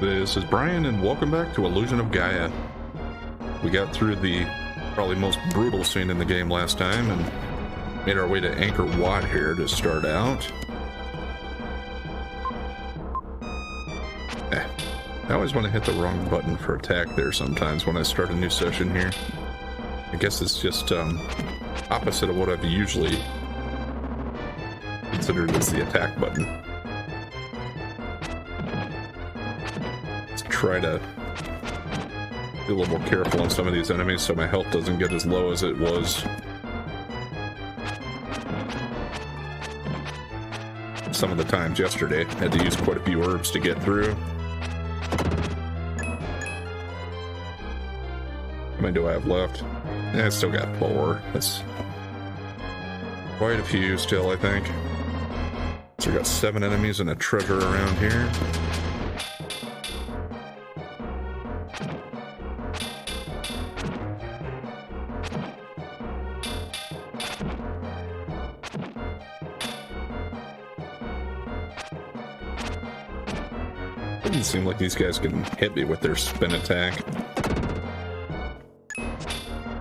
This is Brian, and welcome back to Illusion of Gaia. We got through the probably most brutal scene in the game last time, and made our way to Angkor Wat here to start out. I always want to hit the wrong button for attack there sometimes when I start a new session here. I guess it's just opposite of what I've usually considered as the attack button. Let's try to be a little more careful on some of these enemies so my health doesn't get as low as it was some of the times yesterday. I had to use quite a few herbs to get through. How many do I have left? I still got 4. That's quite a few still, I think. So we got 7 enemies and a treasure around here. Doesn't seem like these guys can hit me with their spin attack.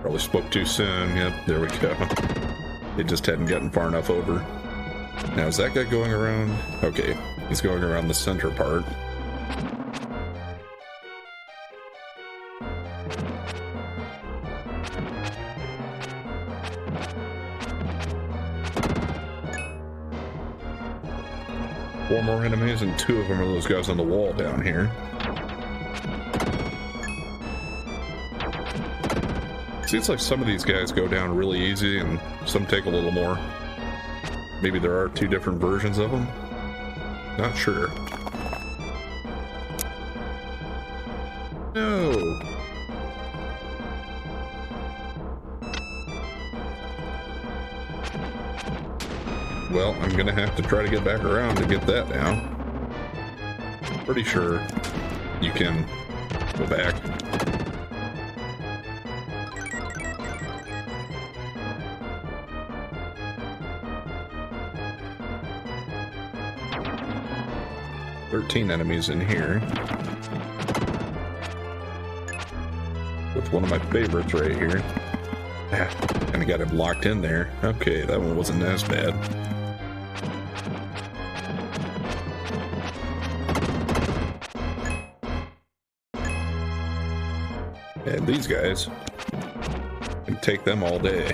Probably spoke too soon. Yep, there we go. It just hadn't gotten far enough over. Now, is that guy going around? Okay, he's going around the center part. Four more enemies, and 2 of them are those guys on the wall down here. Seems like some of these guys go down really easy and some take a little more. Maybe there are 2 different versions of them. Not sure. No. Well, I'm gonna have to try to get back around to get that now. Pretty sure you can go back. Thirteen enemies in here. With one of my favorites right here. And I got him locked in there. Okay, that one wasn't as bad. And these guys can take them all day.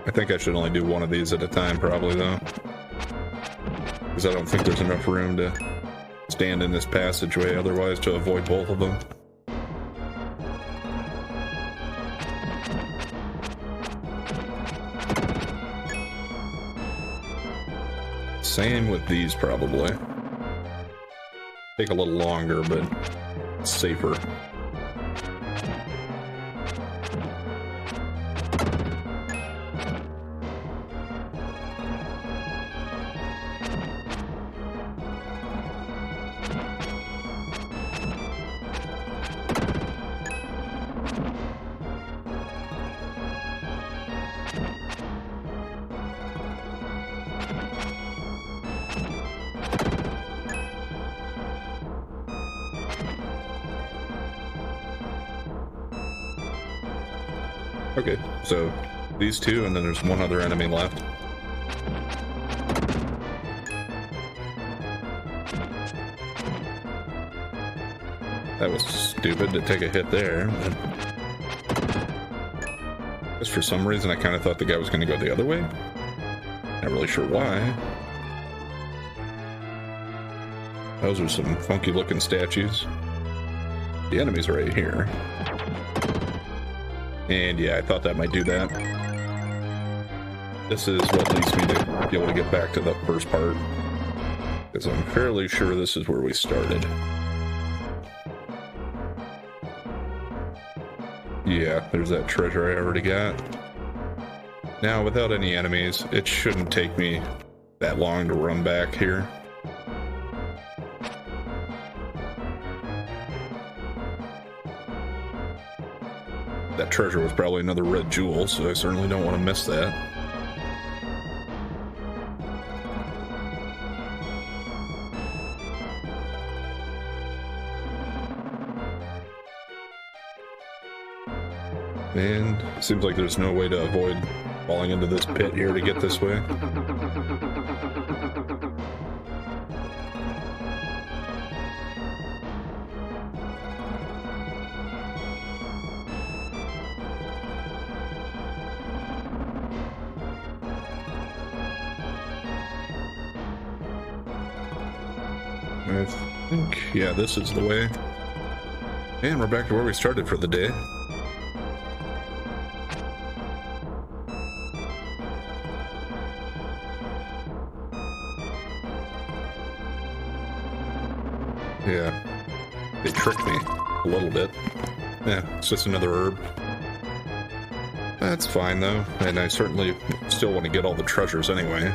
I think I should only do one of these at a time, probably, though. Because I don't think there's enough room to stand in this passageway otherwise to avoid both of them. Same with these, probably. Take a little longer, but safer. Okay, so these 2, and then there's one other enemy left. That was stupid to take a hit there. Just for some reason, I kind of thought the guy was going to go the other way. Not really sure why. Those are some funky looking statues. The enemy's right here. And yeah, I thought that might do that. This is what leads me to be able to get back to the first part. Because I'm fairly sure this is where we started. Yeah, there's that treasure I already got. Now, without any enemies, it shouldn't take me that long to run back here. That treasure was probably another red jewel, so I certainly don't want to miss that. And seems like there's no way to avoid falling into this pit here to get this way. I think, yeah, this is the way. And we're back to where we started for the day. Yeah, they tricked me a little bit. Yeah, it's just another herb. That's fine though, and I certainly still want to get all the treasures anyway.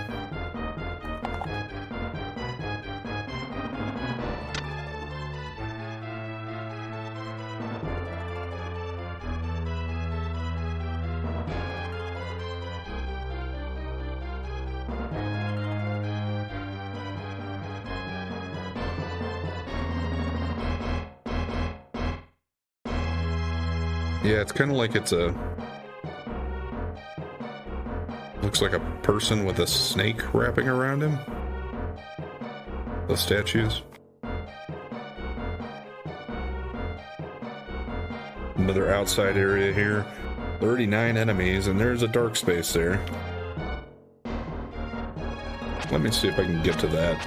Yeah, it's kind of like it's a... looks like a person with a snake wrapping around him. The statues. Another outside area here. 39 enemies, and there's a dark space there. Let me see if I can get to that.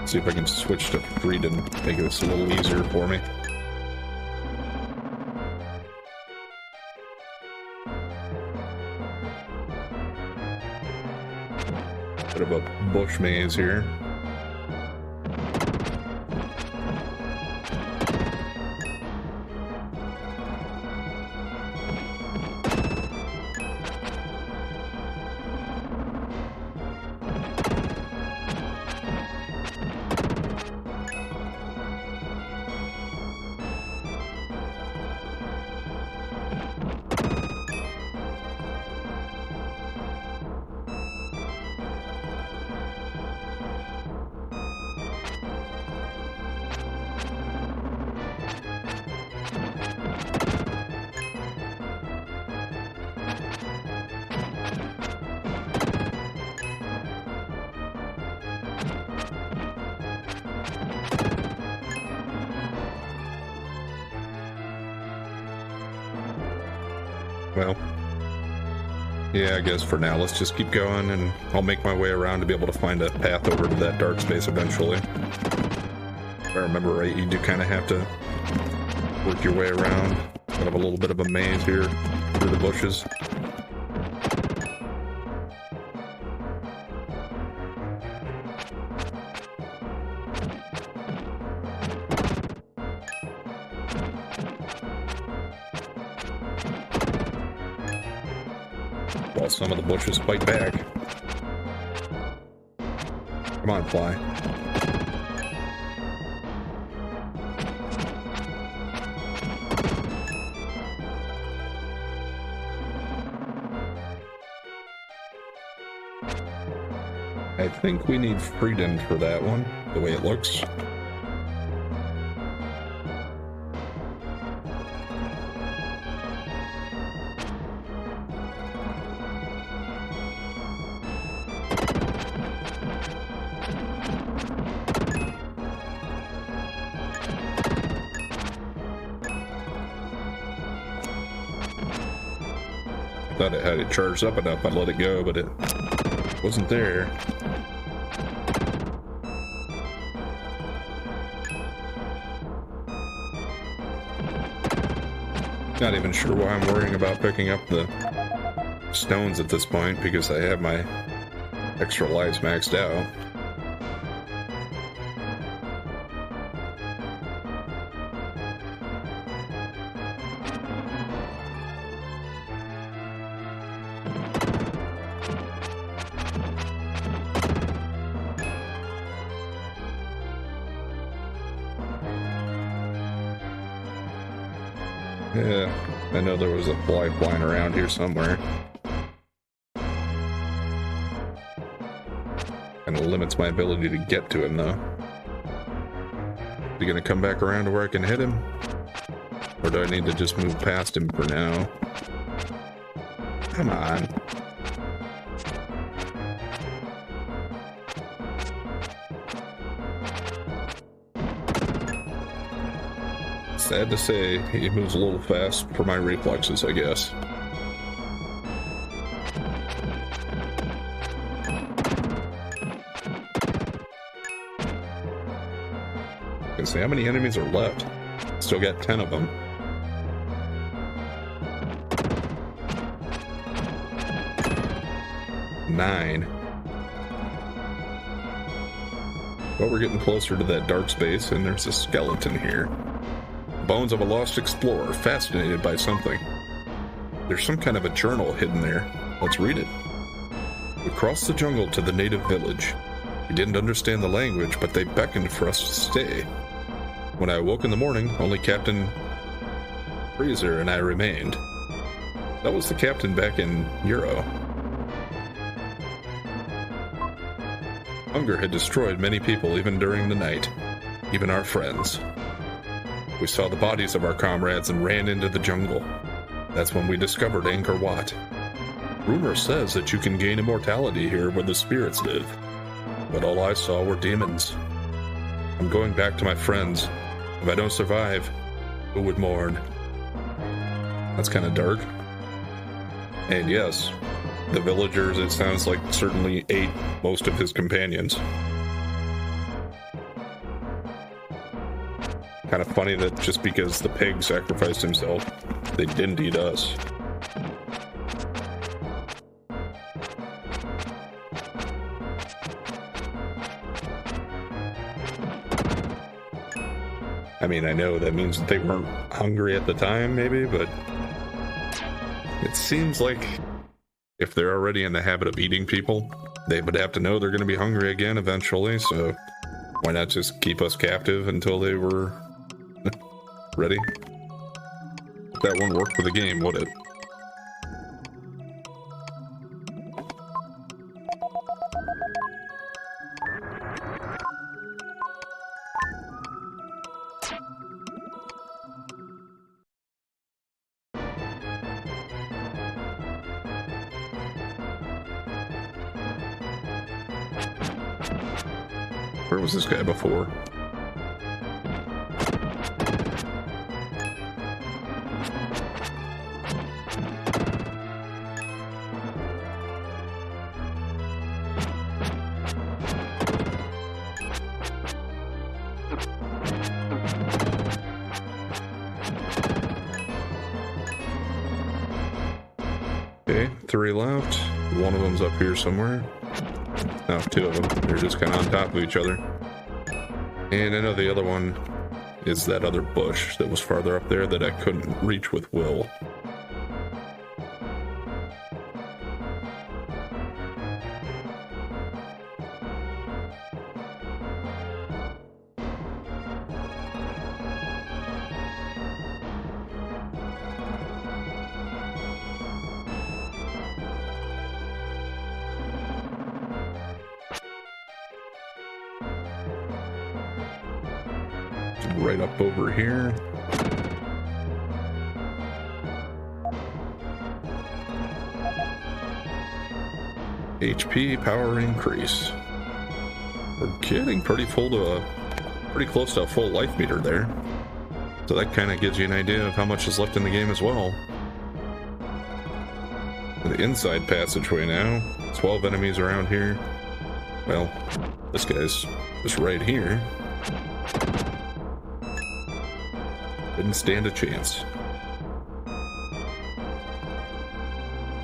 See if I can switch to freedom, make this a little easier for me. Bit of a bush maze here. Well, yeah, I guess for now, let's just keep going, and I'll make my way around to be able to find a path over to that dark space eventually. If I remember right, you do kind of have to work your way around. Kind of a little bit of a maze here through the bushes. While some of the bushes fight back. Come on, fly. I think we need freedom for that one, the way it looks. Thought it had it charged up enough, I'd let it go, but it wasn't there. Not even sure why I'm worrying about picking up the stones at this point, because I have my extra lives maxed out. Yeah, I know there was a fly flying around here somewhere. Kind of limits my ability to get to him, though. Is he gonna come back around to where I can hit him? Or Or do I need to just move past him for now? Come on. Sad to say, he moves a little fast for my reflexes, I guess. Can see how many enemies are left. Still got 10 of them. Nine. Well, we're getting closer to that dark space, and there's a skeleton here. Bones of a lost explorer, fascinated by something. There's some kind of a journal hidden there. Let's read it. We crossed the jungle to the native village. We didn't understand the language, but they beckoned for us to stay. When I awoke in the morning, only Captain Freezer and I remained. That was the captain back in Euro. Hunger had destroyed many people even during the night, even our friends. We saw the bodies of our comrades and ran into the jungle. That's when we discovered Angkor Wat. Rumor says that you can gain immortality here where the spirits live, but all I saw were demons. I'm going back to my friends. If I don't survive, who would mourn? That's kind of dark. And yes, the villagers, it sounds like, certainly ate most of his companions. Kind of funny that just because the pig sacrificed himself, they didn't eat us. I mean, I know that means that they weren't hungry at the time, maybe, but it seems like if they're already in the habit of eating people, they would have to know they're going to be hungry again eventually, so why not just keep us captive until they were ready? That wouldn't work for the game, would it? Where was this guy before? Okay, 3 left. One of them's up here somewhere. No, 2 of them. They're just kind of on top of each other. And I know the other one is that other bush that was farther up there that I couldn't reach with Will. Right up over here. HP power increase. We're getting pretty close to a full life meter there. So that kind of gives you an idea of how much is left in the game as well. The inside passageway now. 12 enemies around here. Well, this guy's just right here. Didn't stand a chance.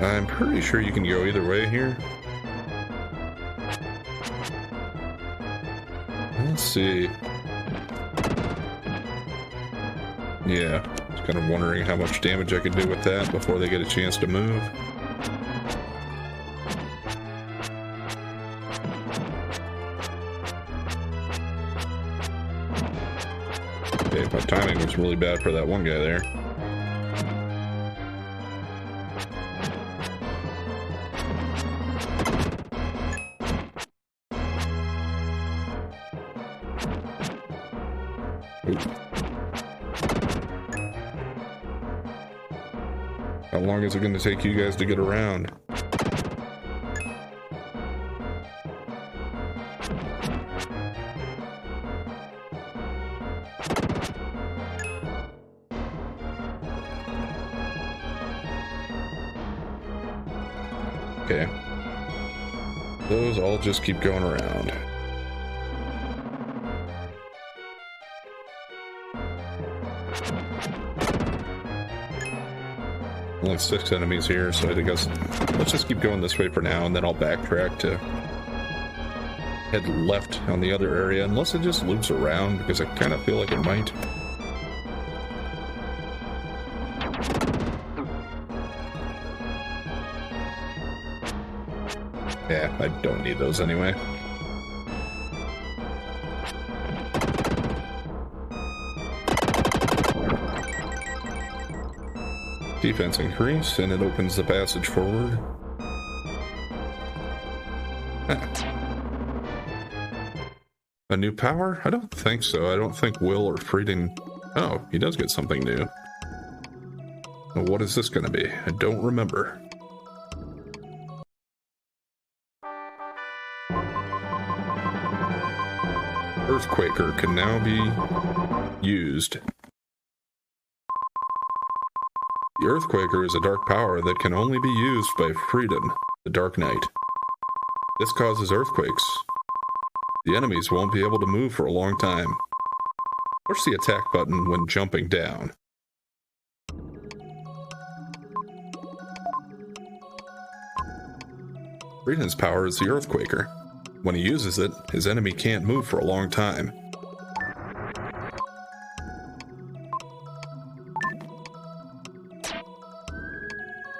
I'm pretty sure you can go either way here. Let's see. Yeah, I was kind of wondering how much damage I could do with that before they get a chance to move. Okay, my timing was really bad for that one guy there. Ooh. How long is it going to take you guys to get around? Okay. Those all just keep going around. Only 6 enemies here, so I guess let's just keep going this way for now, and then I'll backtrack to head left on the other area, unless it just loops around, because I kind of feel like it might. Yeah, I don't need those anyway. Defense increase, and it opens the passage forward. A new power? I don't think so. I don't think Will or Frieden... Oh, he does get something new. Well, what is this going to be? I don't remember. Earthquaker can now be used. The Earthquaker is a dark power that can only be used by Frieden, the Dark Knight. This causes earthquakes. The enemies won't be able to move for a long time. Push the attack button when jumping down. Frieden's power is the Earthquaker. When he uses it, his enemy can't move for a long time.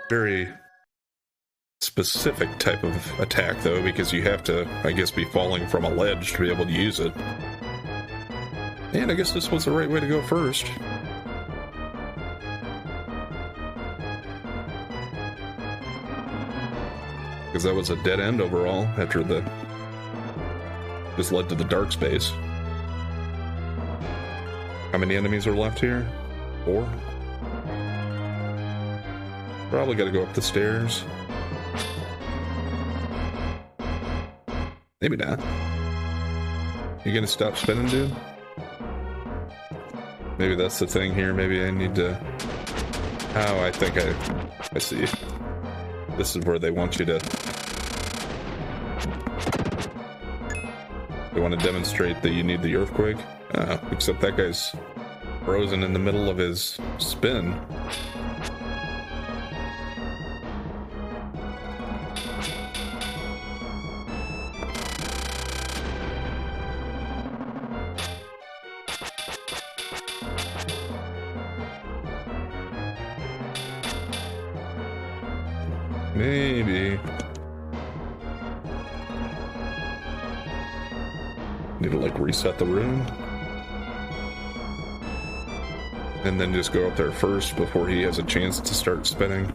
Very specific type of attack, though, because you have to, I guess, be falling from a ledge to be able to use it. And I guess this was the right way to go first. Because that was a dead end overall after the... Just led to the dark space. How many enemies are left here? 4? Probably gotta go up the stairs. Maybe not. You gonna stop spinning, dude? Maybe that's the thing here. Maybe I need to... Oh, I think I see. This is where they want you to... They want to demonstrate that you need the earthquake. Except that guy's frozen in the middle of his spin. Maybe. Need to, like, reset the room. And then just go up there first before he has a chance to start spinning.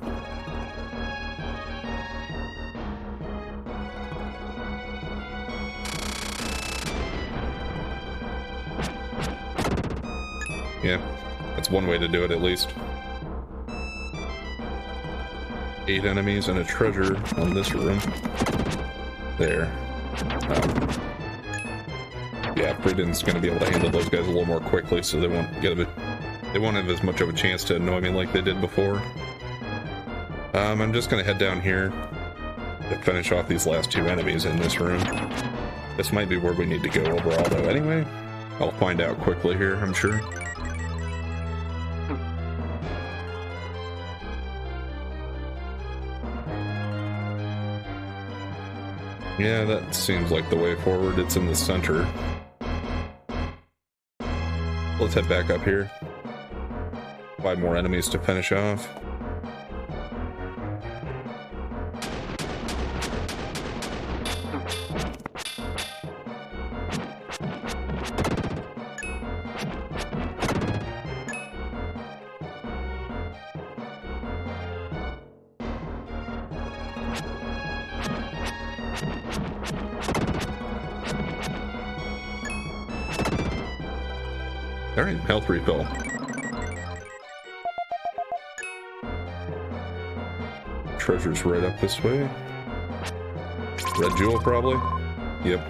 Yeah, that's one way to do it at least. 8 enemies and a treasure on this room. There. Yeah, Frieden's going to be able to handle those guys a little more quickly, so they won't have as much of a chance to annoy me like they did before. I'm just going to head down here to finish off these last 2 enemies in this room. This might be where we need to go overall, though. Anyway, I'll find out quickly here, I'm sure. Yeah, that seems like the way forward. It's in the center. Let's head back up here. 5 more enemies to finish off. Alright, health refill. treasure's right up this way. Red jewel, probably? Yep.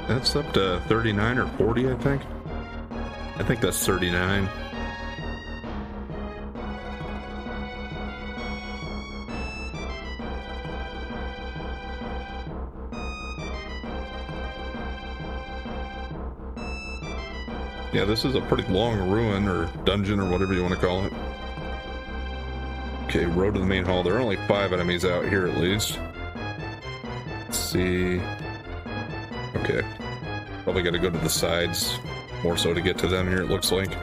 That's up to 39 or 40, I think. I think that's 39. Yeah, this is a pretty long ruin or dungeon or whatever you want to call it. Okay, road to the main hall. There are only 5 enemies out here at least. Let's see. Okay. Probably got to go to the sides more so to get to them here, it looks like.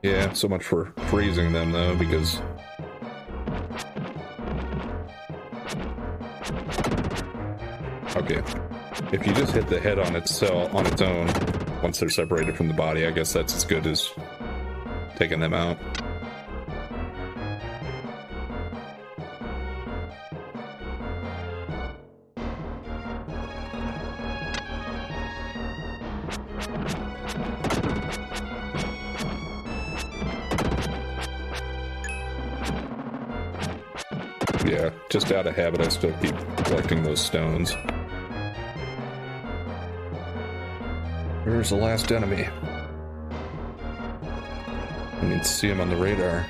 Yeah, so much for freezing them though, because okay, if you just hit the head on its own, once they're separated from the body, I guess that's as good as taking them out. Yeah, just out of habit, I still keep collecting those stones. Where's the last enemy? I need to see him on the radar.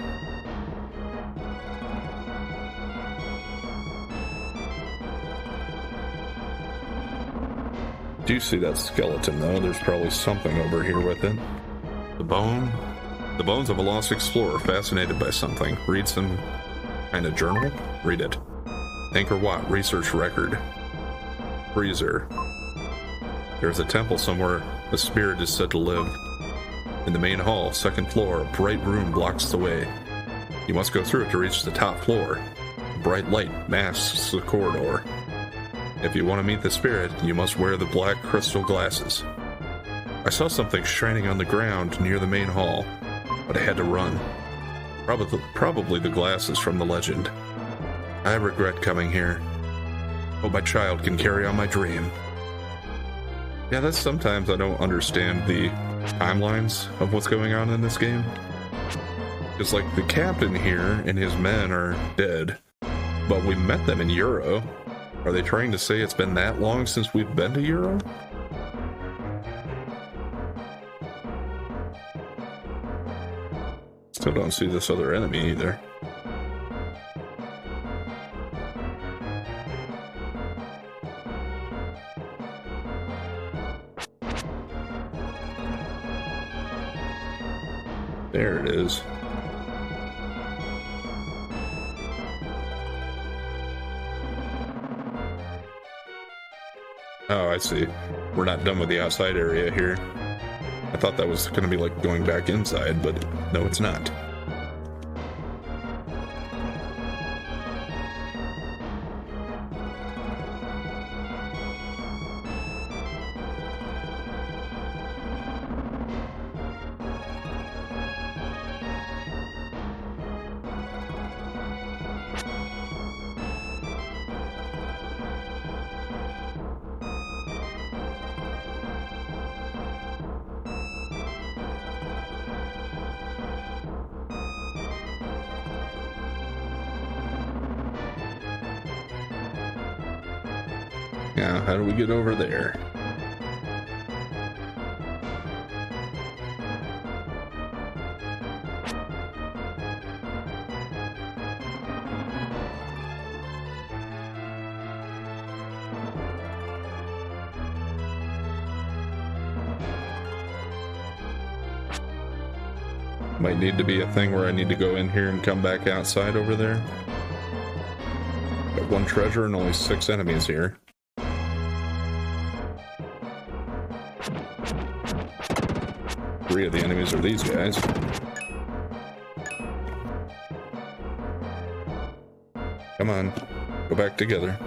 Do you see that skeleton though? There's probably something over here with it. The bone? The bones of a lost explorer fascinated by something. Read some kind of journal? Read it. Angkor Wat research record. Freezer. There's a temple somewhere a spirit is said to live. In the main hall, 2nd floor, a bright room blocks the way. You must go through it to reach the top floor. A bright light masks the corridor. If you want to meet the spirit, you must wear the black crystal glasses. I saw something shining on the ground near the main hall, but I had to run. Probably the glasses from the legend. I regret coming here. Hope my child can carry on my dream. Yeah, that's sometimes I don't understand the timelines of what's going on in this game. It's like the captain here and his men are dead, but we met them in Euro. Are they trying to say it's been that long since we've been to Euro? Still don't see this other enemy either. There it is. Oh, I see. We're not done with the outside area here. I thought that was going to be like going back inside, but no, it's not. Now, how do we get over there? Might need to be a thing where I need to go in here and come back outside over there. Got 1 treasure and only 6 enemies here. Three of the enemies are these guys. Come on. Go back together.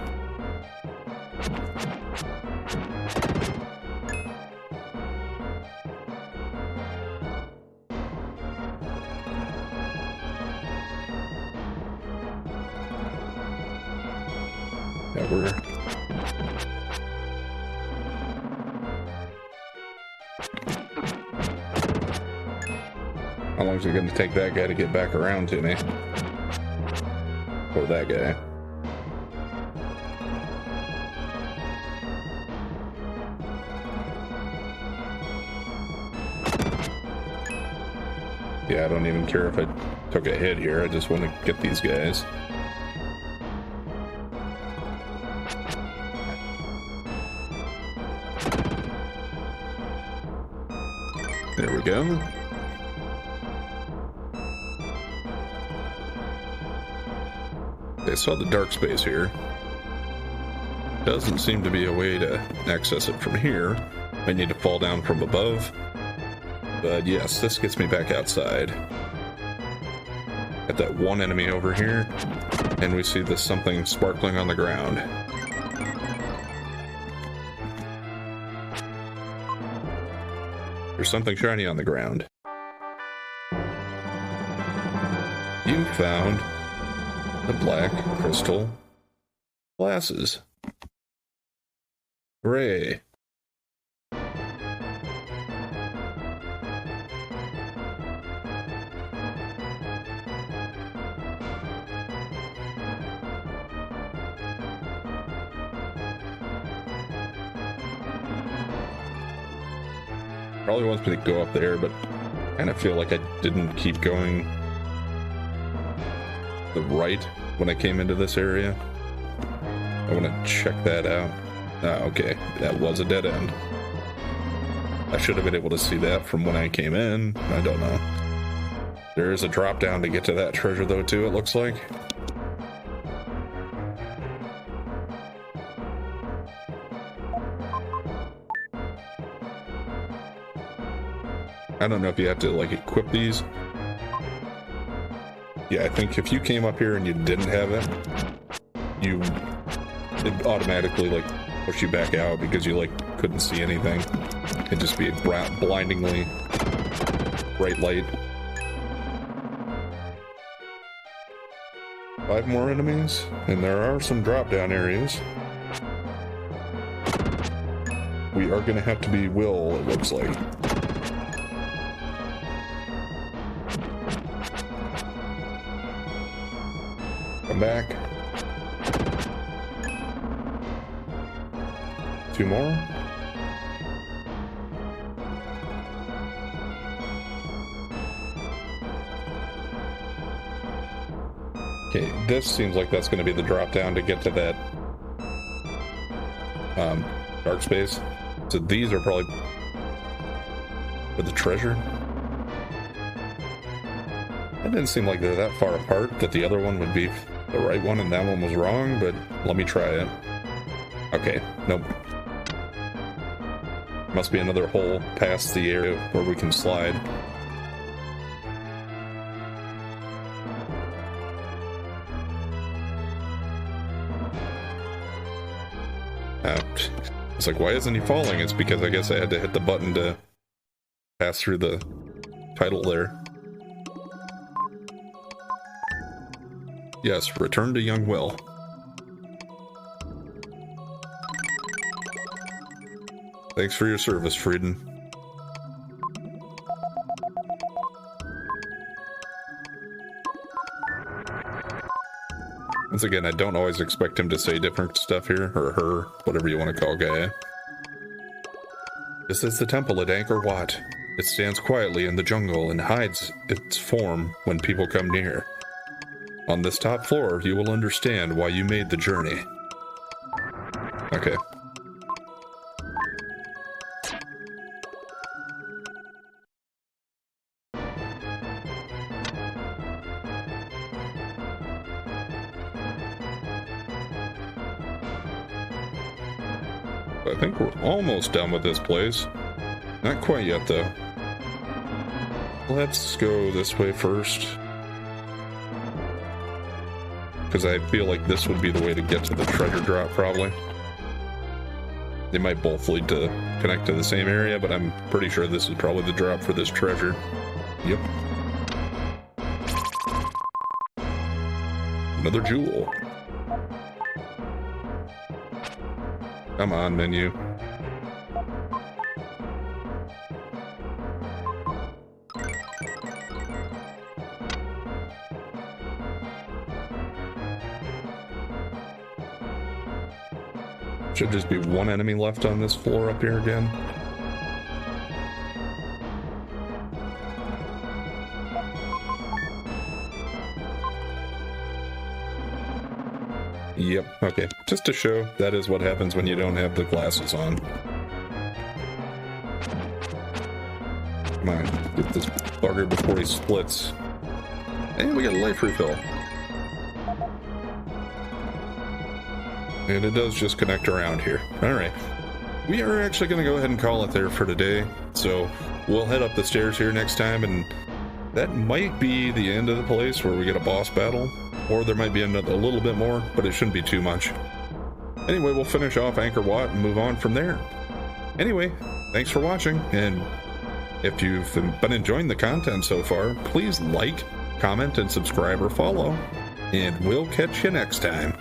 Yeah, we're... How long is it going to take that guy to get back around to me? Or that guy? Yeah, I don't even care if I took a hit here. I just want to get these guys. There we go. I saw the dark space here. Doesn't seem to be a way to access it from here. I need to fall down from above. But yes, this gets me back outside. Got that one enemy over here, and we see this something sparkling on the ground. There's something shiny on the ground. You found the black crystal glasses. Hooray. Probably wants me to go up there, but I kind of feel like I didn't keep going the right when I came into this area. I want to check that out. Ah, okay, that was a dead end. I should have been able to see that from when I came in. I don't know. There is a drop down to get to that treasure though too, it looks like. I don't know if you have to like equip these. Yeah, I think if you came up here and you didn't have it, it automatically like push you back out because you like couldn't see anything. It'd just be a blindingly bright light. 5 more enemies, and there are some drop down areas. We are gonna have to be Will, it looks like. Come back. 2 more. Okay, this seems like that's going to be the drop down to get to that dark space. So these are probably for the treasure. It didn't seem like they're that far apart that the other one would be the right one and that one was wrong, but let me try it. Okay, nope. Must be another hole past the area where we can slide. It's like, why isn't he falling? It's because I guess I had to hit the button to pass through the title there. Yes, return to young Will. Thanks for your service, Frieden. Once again, I don't always expect him to say different stuff here, or her, whatever you want to call Gaia. This is the temple at Angkor Wat. It stands quietly in the jungle and hides its form when people come near. On this top floor, you will understand why you made the journey. Okay. I think we're almost done with this place. Not quite yet, though. Let's go this way first. because I feel like this would be the way to get to the treasure drop, probably. They might both lead to connect to the same area, but I'm pretty sure this is probably the drop for this treasure. Yep. Another jewel. Come on, menu. Should just be one enemy left on this floor up here again. Yep, okay. Just to show, that is what happens when you don't have the glasses on. Come on, get this bugger before he splits. And we got a life refill. And it does just connect around here. Alright. We are actually going to go ahead and call it there for today. So we'll head up the stairs here next time, and that might be the end of the place where we get a boss battle. Or there might be a little bit more, but it shouldn't be too much. Anyway, we'll finish off Angkor Wat and move on from there. Anyway, thanks for watching, and if you've been enjoying the content so far, please like, comment, and subscribe or follow. And we'll catch you next time.